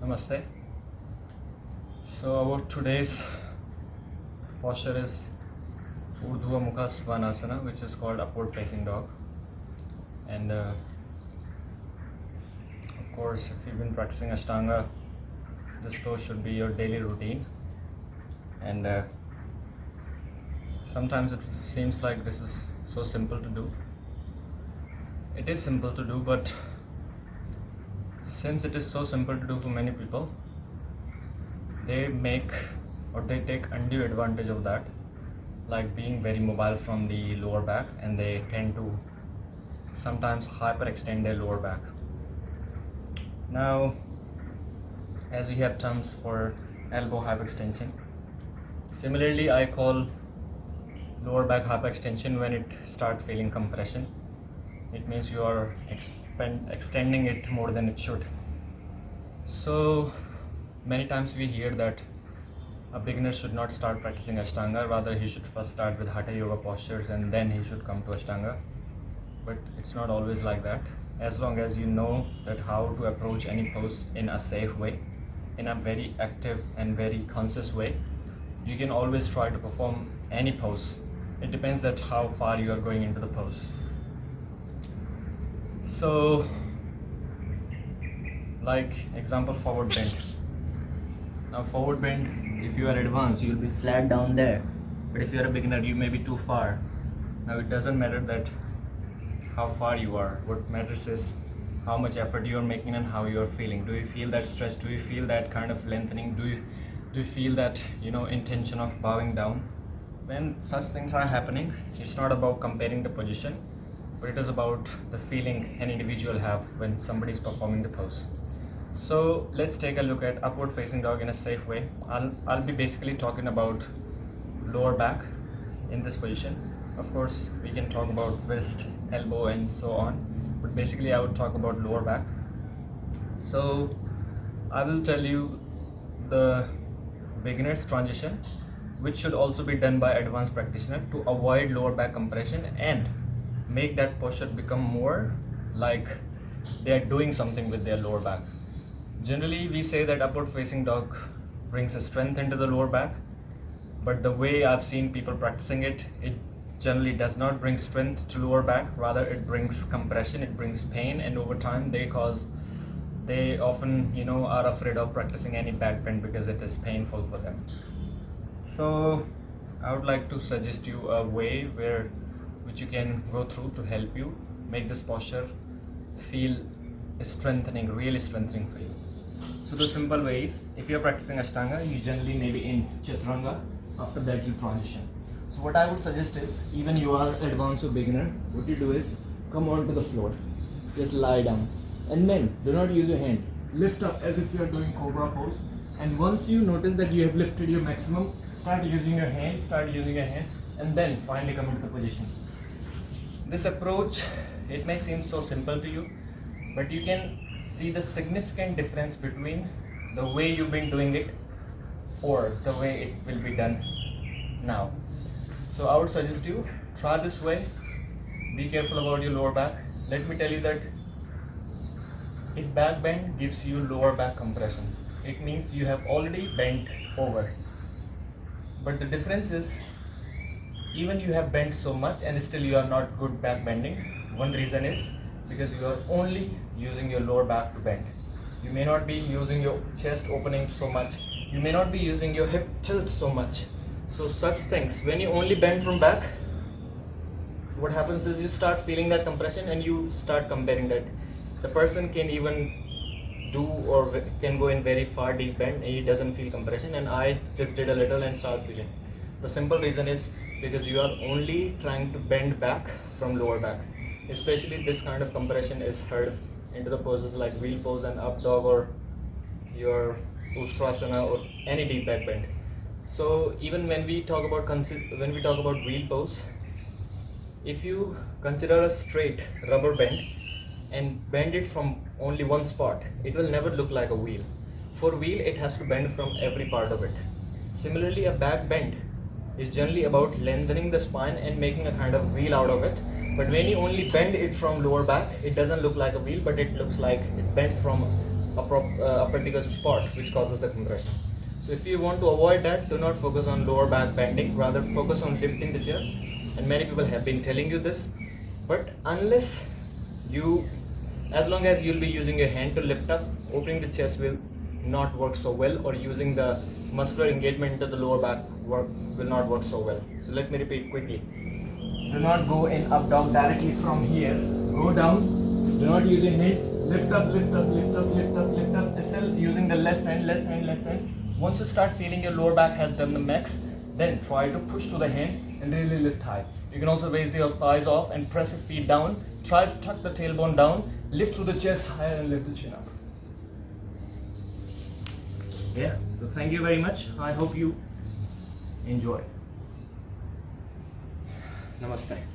Namaste. So about today's posture is Urdhva Mukha Svanasana, which is called upward facing dog. And of course, if you've been practicing Ashtanga, this pose should be your daily routine. And sometimes it seems like this is so simple to do. It is simple to do, but since it is so simple to do for many people, they take undue advantage of that, like being very mobile from the lower back, and they tend to sometimes hyperextend their lower back. Now, as we have terms for elbow hyperextension, similarly I call lower back hyperextension when it starts feeling compression. It means you are extending it more than it should. So many times we hear that a beginner should not start practicing Ashtanga, rather he should first start with Hatha Yoga postures and then he should come to Ashtanga. But it's not always like that. As long as you know that how to approach any pose in a safe way, in a very active and very conscious way, you can always try to perform any pose. It depends that how far you are going into the pose. So, like example, forward bend. Now forward bend, if you are advanced, you will be flat down there. But if you are a beginner, you may be too far. Now it doesn't matter that how far you are. What matters is how much effort you are making and how you are feeling. Do you feel that stretch? Do you feel that kind of lengthening? Do you feel that intention of bowing down? When such things are happening, it's not about comparing the position, but it is about the feeling an individual have when somebody is performing the pose. So let's take a look at upward facing dog in a safe way. I'll be basically talking about lower back in this position. Of course, we can talk about wrist, elbow and so on, but basically I would talk about lower back. So I will tell you the beginner's transition, which should also be done by advanced practitioner to avoid lower back compression and make that posture become more like they are doing something with their lower back. Generally, we say that upward facing dog brings a strength into the lower back, but the way I've seen people practicing it, it generally does not bring strength to lower back. Rather, it brings compression, it brings pain, and over time they often are afraid of practicing any back bend because it is painful for them. So I would like to suggest you a way which you can go through to help you make this posture feel strengthening, really strengthening for you. So the simple way is, if you are practicing Ashtanga, you generally maybe in Chaturanga, after that you transition. So what I would suggest is, even you are advanced or beginner, what you do is come onto the floor, just lie down, and then do not use your hand, lift up as if you are doing Cobra pose, and once you notice that you have lifted your maximum, start using your hand, and then finally come into the position. This approach, it may seem so simple to you, but you can see the significant difference between the way you've been doing it or the way it will be done now. So I would suggest you try this way. Be careful about your lower back. Let me tell you that if back bend gives you lower back compression, it means you have already bent over. But the difference is, even you have bent so much and still you are not good back bending. One reason is because you are only using your lower back to bend. You may not be using your chest opening so much. You may not be using your hip tilt so much. So such things, when you only bend from back, what happens is you start feeling that compression and you start comparing that. The person can even do or can go in very far deep bend and he doesn't feel compression, and I just did a little and start feeling. The simple reason is because you are only trying to bend back from lower back. Especially this kind of compression is heard into the poses like wheel pose and up dog or your Ustrasana or any deep back bend. So even when we talk about wheel pose, if you consider a straight rubber bend and bend it from only one spot, it will never look like a wheel. For wheel, it has to bend from every part of it. Similarly, a back bend is generally about lengthening the spine and making a kind of wheel out of it. But when you only bend it from lower back, it doesn't look like a wheel, but it looks like it's bent from a particular spot which causes the compression. So if you want to avoid that, do not focus on lower back bending, rather focus on lifting the chest. And many people have been telling you this, but as long as you'll be using your hand to lift up, opening the chest will not work so well, or using the muscular engagement into the lower back will not work so well. So let me repeat quickly. Do not go in up dog directly from here. Go down. Do not use your hand. Lift up, lift up, lift up, lift up, lift up. Still using the left hand, left hand, left hand. Once you start feeling your lower back has done the max, then try to push to the hand and really lift high. You can also raise your thighs off and press your feet down. Try to tuck the tailbone down, lift through the chest higher and lift the chin up. Yeah, so thank you very much. I hope you enjoy. Namaste.